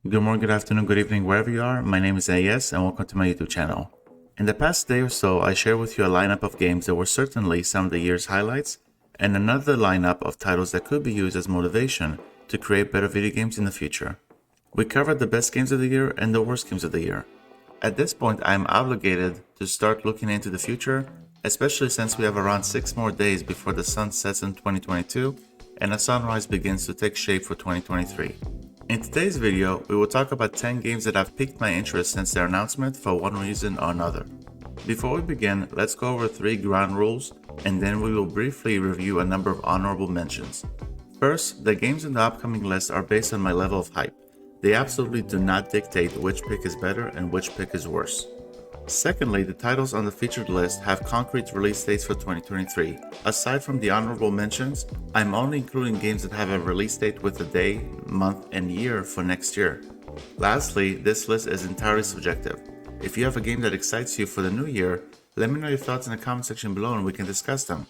Good morning, good afternoon, good evening, wherever you are. My name is AS and welcome to my YouTube channel. In the past day or so, I shared with you a lineup of games that were certainly some of the year's highlights, and another lineup of titles that could be used as motivation to create better video games in the future. We covered the best games of the year and the worst games of the year. At this point, I am obligated to start looking into the future, especially since we have around 6 more days before the sun sets in 2022 and a sunrise begins to take shape for 2023. In today's video, we will talk about 10 games that have piqued my interest since their announcement for one reason or another. Before we begin, let's go over 3 ground rules and then we will briefly review a number of honorable mentions. First, the games in the upcoming list are based on my level of hype. They absolutely do not dictate which pick is better and which pick is worse. Secondly, the titles on the featured list have concrete release dates for 2023. Aside from the honorable mentions, I'm only including games that have a release date with the day, month, and year for next year. Lastly, this list is entirely subjective. If you have a game that excites you for the new year, let me know your thoughts in the comment section below and we can discuss them.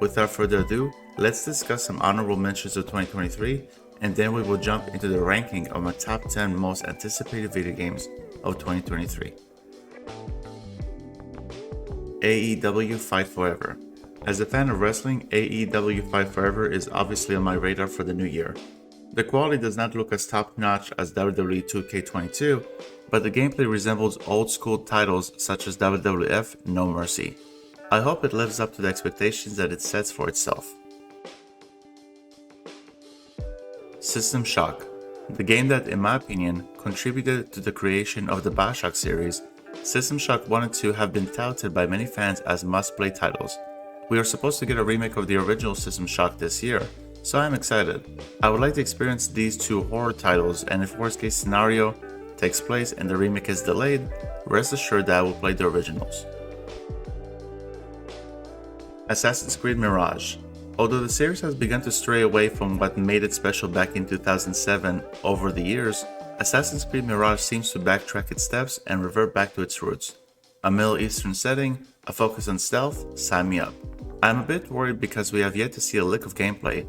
Without further ado, let's discuss some honorable mentions of 2023, and then we will jump into the ranking of my top 10 most anticipated video games of 2023. AEW Fight Forever. As a fan of wrestling, AEW Fight Forever is obviously on my radar for the new year. The quality does not look as top-notch as WWE 2K22, but the gameplay resembles old-school titles such as WWF No Mercy. I hope it lives up to the expectations that it sets for itself. System Shock. The game that, in my opinion, contributed to the creation of the BioShock series, System Shock 1 and 2 have been touted by many fans as must-play titles. We are supposed to get a remake of the original System Shock this year, so I am excited. I would like to experience these two horror titles, and if worst case scenario takes place and the remake is delayed, rest assured that I will play the originals. Assassin's Creed Mirage. Although the series has begun to stray away from what made it special back in 2007 over the years, Assassin's Creed Mirage seems to backtrack its steps and revert back to its roots. A Middle Eastern setting, a focus on stealth, sign me up. I'm a bit worried because we have yet to see a lick of gameplay,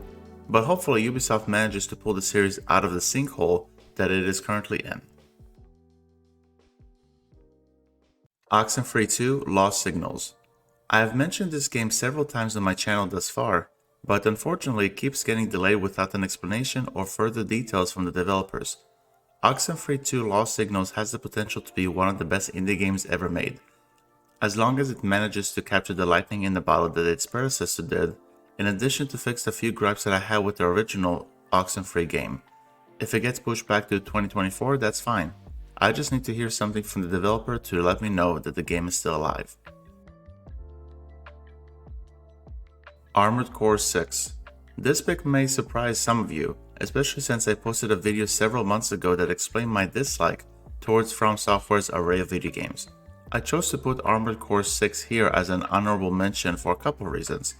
but hopefully Ubisoft manages to pull the series out of the sinkhole that it is currently in. Oxenfree 2 Lost Signals. I have mentioned this game several times on my channel thus far, but unfortunately it keeps getting delayed without an explanation or further details from the developers. Oxenfree 2 Lost Signals has the potential to be one of the best indie games ever made, as long as it manages to capture the lightning in the bottle that its predecessor did, in addition to fix the few gripes that I had with the original Oxenfree game. If it gets pushed back to 2024, that's fine. I just need to hear something from the developer to let me know that the game is still alive. Armored Core 6. This pick may surprise some of you, especially since I posted a video several months ago that explained my dislike towards From Software's array of video games. I chose to put Armored Core 6 here as an honorable mention for a couple reasons.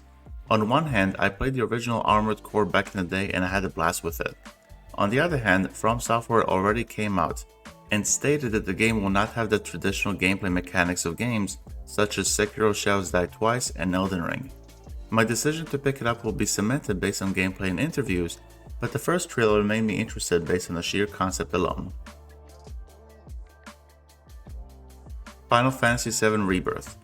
On one hand, I played the original Armored Core back in the day and I had a blast with it. On the other hand, From Software already came out and stated that the game will not have the traditional gameplay mechanics of games such as Sekiro Shadows Die Twice and Elden Ring. My decision to pick it up will be cemented based on gameplay and interviews, but the first trailer made me interested based on the sheer concept alone. Final Fantasy VII Rebirth.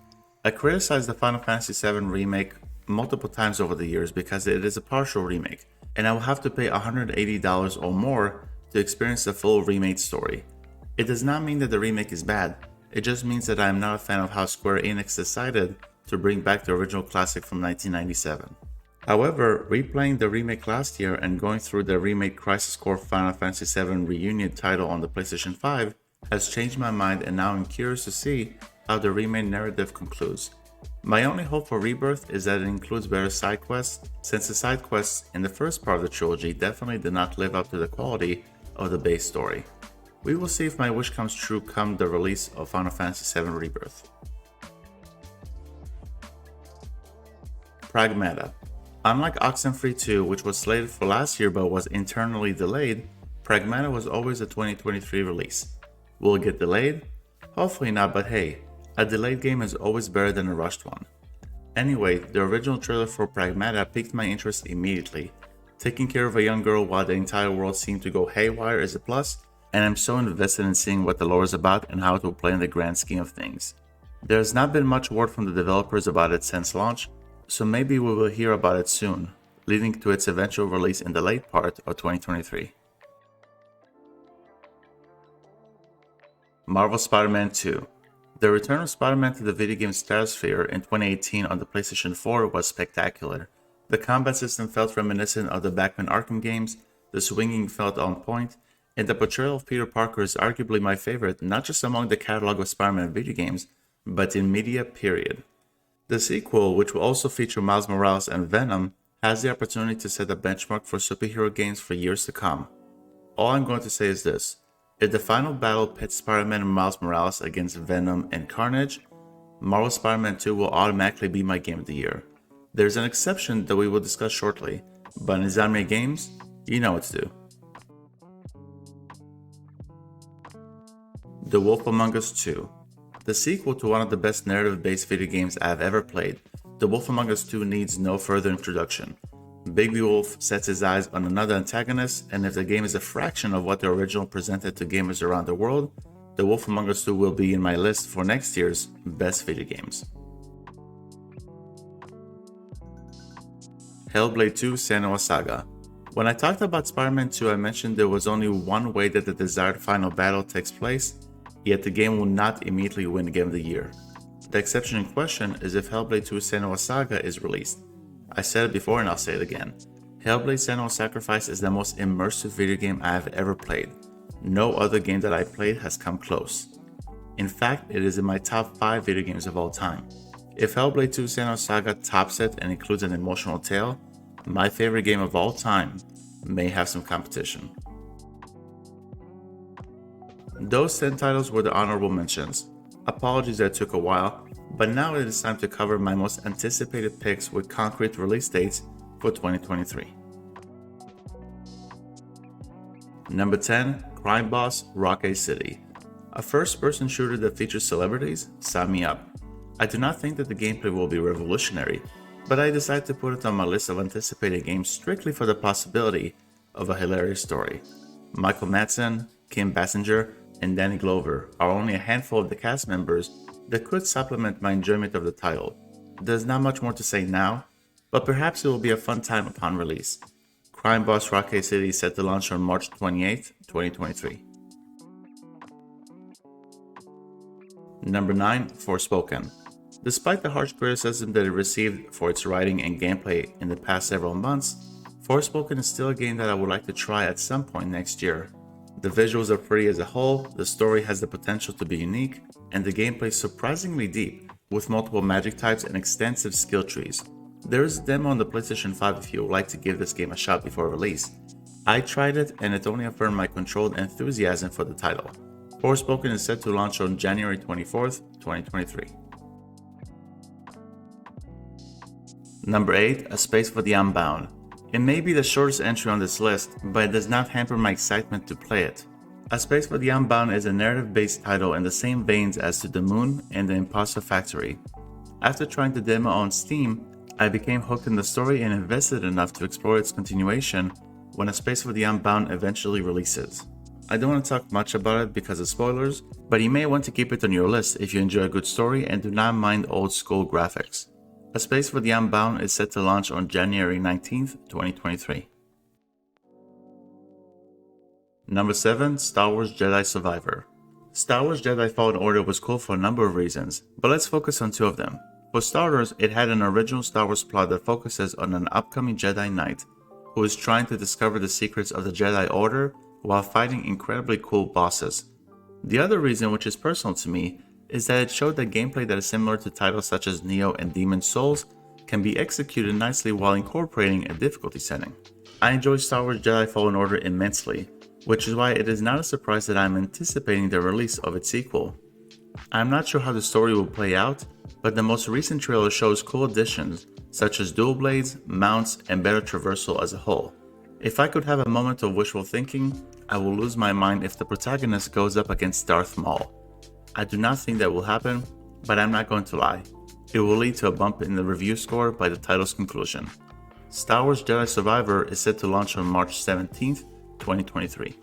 I criticized the Final Fantasy VII remake multiple times over the years because it is a partial remake, and I will have to pay $180 or more to experience the full remade story. It does not mean that the remake is bad, it just means that I am not a fan of how Square Enix decided to bring back the original classic from 1997. However, replaying the remake last year and going through the remake Crisis Core Final Fantasy VII Reunion title on the PlayStation 5 has changed my mind, and now I'm curious to see how the remade narrative concludes. My only hope for Rebirth is that it includes better side quests, since the side quests in the first part of the trilogy definitely did not live up to the quality of the base story. We will see if my wish comes true come the release of Final Fantasy VII Rebirth. Pragmata. Unlike Oxenfree 2, which was slated for last year but was internally delayed, Pragmata was always a 2023 release. Will it get delayed? Hopefully not, but hey, a delayed game is always better than a rushed one. Anyway, the original trailer for Pragmata piqued my interest immediately. Taking care of a young girl while the entire world seemed to go haywire is a plus, and I'm so invested in seeing what the lore is about and how it will play in the grand scheme of things. There has not been much word from the developers about it since launch, so maybe we will hear about it soon, leading to its eventual release in the late part of 2023. Marvel Spider-Man 2. The return of Spider-Man to the video game stratosphere in 2018 on the PlayStation 4 was spectacular. The combat system felt reminiscent of the Batman Arkham games, the swinging felt on point, and the portrayal of Peter Parker is arguably my favorite not just among the catalog of Spider-Man video games, but in media period. The sequel, which will also feature Miles Morales and Venom, has the opportunity to set a benchmark for superhero games for years to come. All I'm going to say is this: if the final battle pits Spider-Man and Miles Morales against Venom and Carnage, Marvel Spider-Man 2 will automatically be my game of the year. There's an exception that we will discuss shortly, but in Insomniac Games, you know what to do. The Wolf Among Us 2. The sequel to one of the best narrative-based video games I have ever played, The Wolf Among Us 2 needs no further introduction. Big Wolf sets his eyes on another antagonist, and if the game is a fraction of what the original presented to gamers around the world, The Wolf Among Us 2 will be in my list for next year's best video games. Hellblade 2: Senua's Saga. When I talked about Spider-Man 2, I mentioned there was only one way that the desired final battle takes place, yet the game will not immediately win Game of the Year. The exception in question is if Hellblade 2: Senua's Saga is released. I said it before and I'll say it again. Hellblade: Senua's Sacrifice is the most immersive video game I have ever played. No other game that I played has come close. In fact, it is in my top 5 video games of all time. If Hellblade 2: Senua's Saga tops it and includes an emotional tale, my favorite game of all time may have some competition. Those 10 titles were the honorable mentions. Apologies that it took a while, but now it is time to cover my most anticipated picks with concrete release dates for 2023. Number 10, Crime Boss Rocket City. A first-person shooter that features celebrities? Sign me up. I do not think that the gameplay will be revolutionary, but I decided to put it on my list of anticipated games strictly for the possibility of a hilarious story. Michael Madsen, Kim Basinger, and Danny Glover are only a handful of the cast members that could supplement my enjoyment of the title. There's not much more to say now, but perhaps it will be a fun time upon release. Crime Boss Rocket City is set to launch on March 28, 2023. Number 9, Forspoken. Despite the harsh criticism that it received for its writing and gameplay in the past several months, Forspoken is still a game that I would like to try at some point next year. The visuals are pretty as a whole, the story has the potential to be unique, and the gameplay is surprisingly deep, with multiple magic types and extensive skill trees. There is a demo on the PlayStation 5 if you would like to give this game a shot before release. I tried it and it only affirmed my controlled enthusiasm for the title. Forspoken is set to launch on January 24th, 2023. Number 8, A Space for the Unbound. It may be the shortest entry on this list, but it does not hamper my excitement to play it. A Space for the Unbound is a narrative-based title in the same veins as To the Moon and The Imposter Factory. After trying the demo on Steam, I became hooked in the story and invested enough to explore its continuation when A Space for the Unbound eventually releases. I don't want to talk much about it because of spoilers, but you may want to keep it on your list if you enjoy a good story and do not mind old school graphics. A Space for the Unbound is set to launch on January 19th, 2023. Number 7, Star Wars Jedi Survivor. Star Wars Jedi Fallen Order was cool for a number of reasons, but let's focus on 2 of them. For starters, it had an original Star Wars plot that focuses on an upcoming Jedi Knight who is trying to discover the secrets of the Jedi Order while fighting incredibly cool bosses. The other reason, which is personal to me, is that it showed that gameplay that is similar to titles such as Neo and Demon's Souls can be executed nicely while incorporating a difficulty setting. I enjoy Star Wars Jedi Fallen Order immensely, which is why it is not a surprise that I'm anticipating the release of its sequel. I'm not sure how the story will play out, but the most recent trailer shows cool additions such as dual blades, mounts, and better traversal as a whole. If I could have a moment of wishful thinking, I will lose my mind if the protagonist goes up against Darth Maul. I do not think that will happen, but I'm not going to lie. It will lead to a bump in the review score by the title's conclusion. Star Wars Jedi Survivor is set to launch on March 17th, 2023.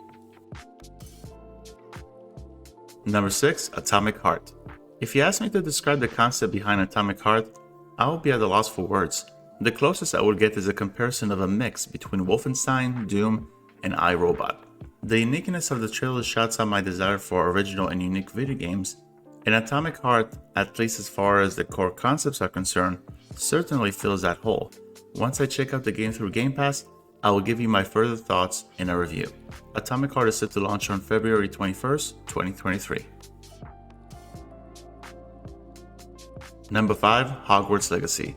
Number 6. Atomic Heart. If you ask me to describe the concept behind Atomic Heart, I will be at a loss for words. The closest I would get is a comparison of a mix between Wolfenstein, Doom, and iRobot. The uniqueness of the trailer shouts out my desire for original and unique video games, and Atomic Heart, at least as far as the core concepts are concerned, certainly fills that hole. Once I check out the game through Game Pass, I will give you my further thoughts in a review. Atomic Heart is set to launch on February 21st, 2023. Number 5. Hogwarts Legacy.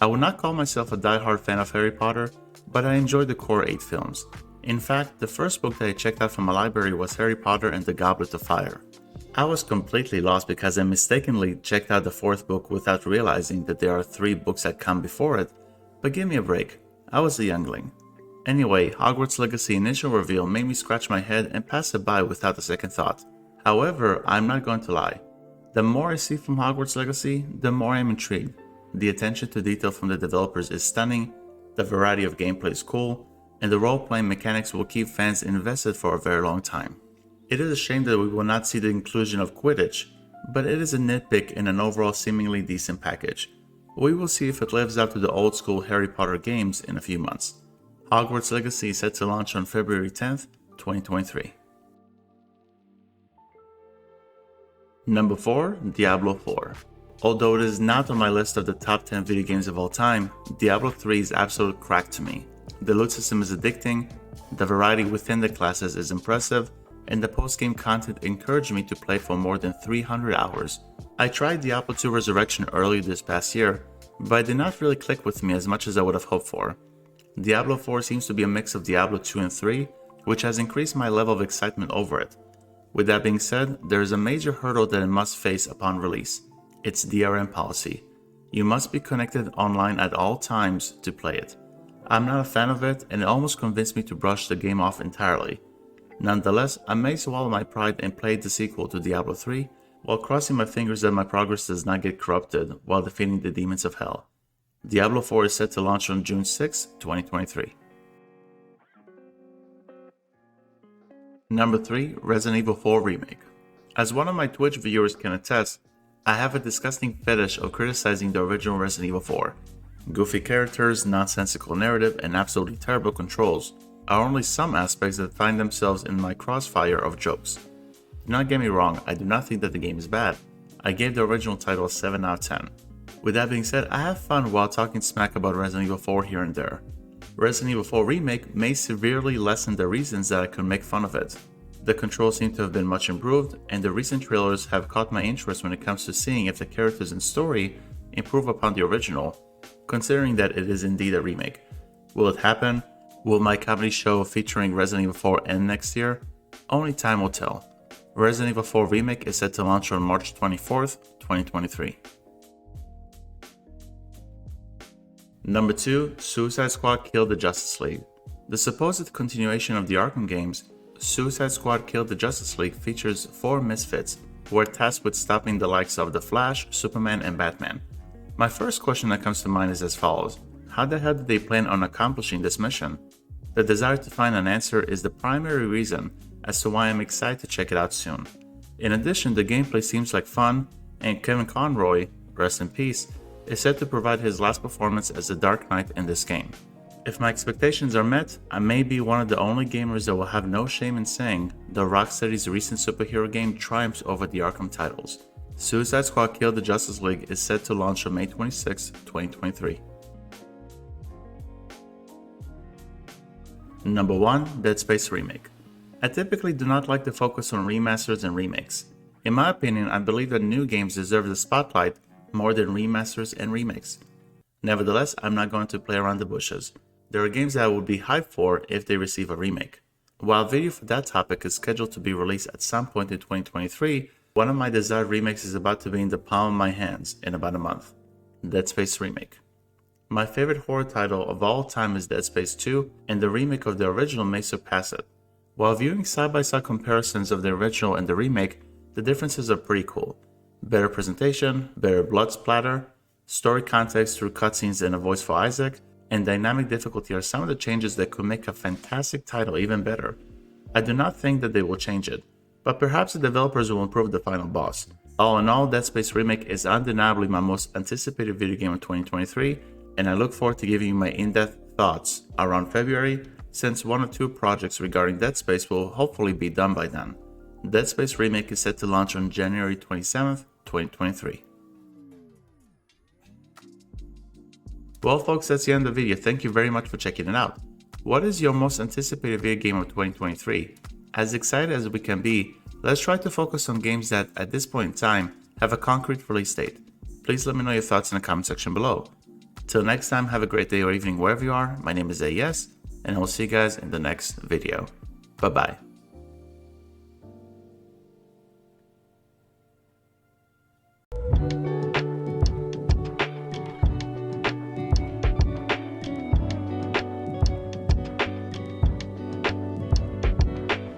I would not call myself a die-hard fan of Harry Potter, but I enjoyed the core 8 films. In fact, the first book that I checked out from my library was Harry Potter and the Goblet of Fire. I was completely lost because I mistakenly checked out the 4th book without realizing that there are 3 books that come before it, but give me a break, I was a youngling. Anyway, Hogwarts Legacy initial reveal made me scratch my head and pass it by without a second thought. However, I'm not going to lie. The more I see from Hogwarts Legacy, the more I'm intrigued. The attention to detail from the developers is stunning, the variety of gameplay is cool, and the role-playing mechanics will keep fans invested for a very long time. It is a shame that we will not see the inclusion of Quidditch, but it is a nitpick in an overall seemingly decent package. We will see if it lives up to the old school Harry Potter games in a few months. Hogwarts Legacy is set to launch on February 10th, 2023. Number 4. Diablo 4. Although it is not on my list of the top 10 video games of all time, Diablo 3 is absolute crack to me. The loot system is addicting, the variety within the classes is impressive, and the post-game content encouraged me to play for more than 300 hours. I tried Diablo 2 Resurrection earlier this past year, but it did not really click with me as much as I would have hoped for. Diablo 4 seems to be a mix of Diablo 2 and 3, which has increased my level of excitement over it. With that being said, there is a major hurdle that it must face upon release. It's DRM policy. You must be connected online at all times to play it. I'm not a fan of it, and it almost convinced me to brush the game off entirely. Nonetheless, I may swallow my pride and play the sequel to Diablo 3, while crossing my fingers that my progress does not get corrupted while defeating the demons of hell. Diablo 4 is set to launch on June 6, 2023. Number 3. Resident Evil 4 Remake. As one of my Twitch viewers can attest, I have a disgusting fetish of criticizing the original Resident Evil 4. Goofy characters, nonsensical narrative, and absolutely terrible controls are only some aspects that find themselves in my crossfire of jokes. Do not get me wrong, I do not think that the game is bad. I gave the original title a 7 out of 10. With that being said, I have fun while talking smack about Resident Evil 4 here and there. Resident Evil 4 Remake may severely lessen the reasons that I could make fun of it. The controls seem to have been much improved, and the recent trailers have caught my interest when it comes to seeing if the characters and story improve upon the original, considering that it is indeed a remake. Will it happen? Will my comedy show featuring Resident Evil 4 end next year? Only time will tell. Resident Evil 4 Remake is set to launch on March 24th, 2023. Number 2. Suicide Squad Killed the Justice League. The supposed continuation of the Arkham games, Suicide Squad Killed the Justice League features 4 misfits who are tasked with stopping the likes of The Flash, Superman, and Batman. My first question that comes to mind is as follows. How the hell did they plan on accomplishing this mission? The desire to find an answer is the primary reason as to why I'm excited to check it out soon. In addition, the gameplay seems like fun, and Kevin Conroy, rest in peace, is set to provide his last performance as the Dark Knight in this game. If my expectations are met, I may be one of the only gamers that will have no shame in saying that Rocksteady's recent superhero game triumphs over the Arkham titles. Suicide Squad Killed the Justice League is set to launch on May 26, 2023. Number 1. Dead Space Remake. I typically do not like to focus on remasters and remakes. In my opinion, I believe that new games deserve the spotlight more than remasters and remakes. Nevertheless, I'm not going to play around the bushes. There are games that I would be hyped for if they receive a remake. While a video for that topic is scheduled to be released at some point in 2023, one of my desired remakes is about to be in the palm of my hands in about a month. Dead Space Remake. My favorite horror title of all time is Dead Space 2, and the remake of the original may surpass it. While viewing side-by-side comparisons of the original and the remake, the differences are pretty cool. Better presentation, better blood splatter, story context through cutscenes and a voice for Isaac, and dynamic difficulty are some of the changes that could make a fantastic title even better. I do not think that they will change it. but perhaps the developers will improve the final boss. All in all, Dead Space Remake is undeniably my most anticipated video game of 2023, and I look forward to giving you my in-depth thoughts around February, since one or two projects regarding Dead Space will hopefully be done by then. Dead Space Remake is set to launch on January 27th, 2023. Well folks, that's the end of the video. Thank you very much for checking it out. What is your most anticipated video game of 2023? As excited as we can be, let's try to focus on games that, at this point in time, have a concrete release date. Please let me know your thoughts in the comment section below. Till next time, have a great day or evening wherever you are. My name is AES, and I will see you guys in the next video. Bye bye.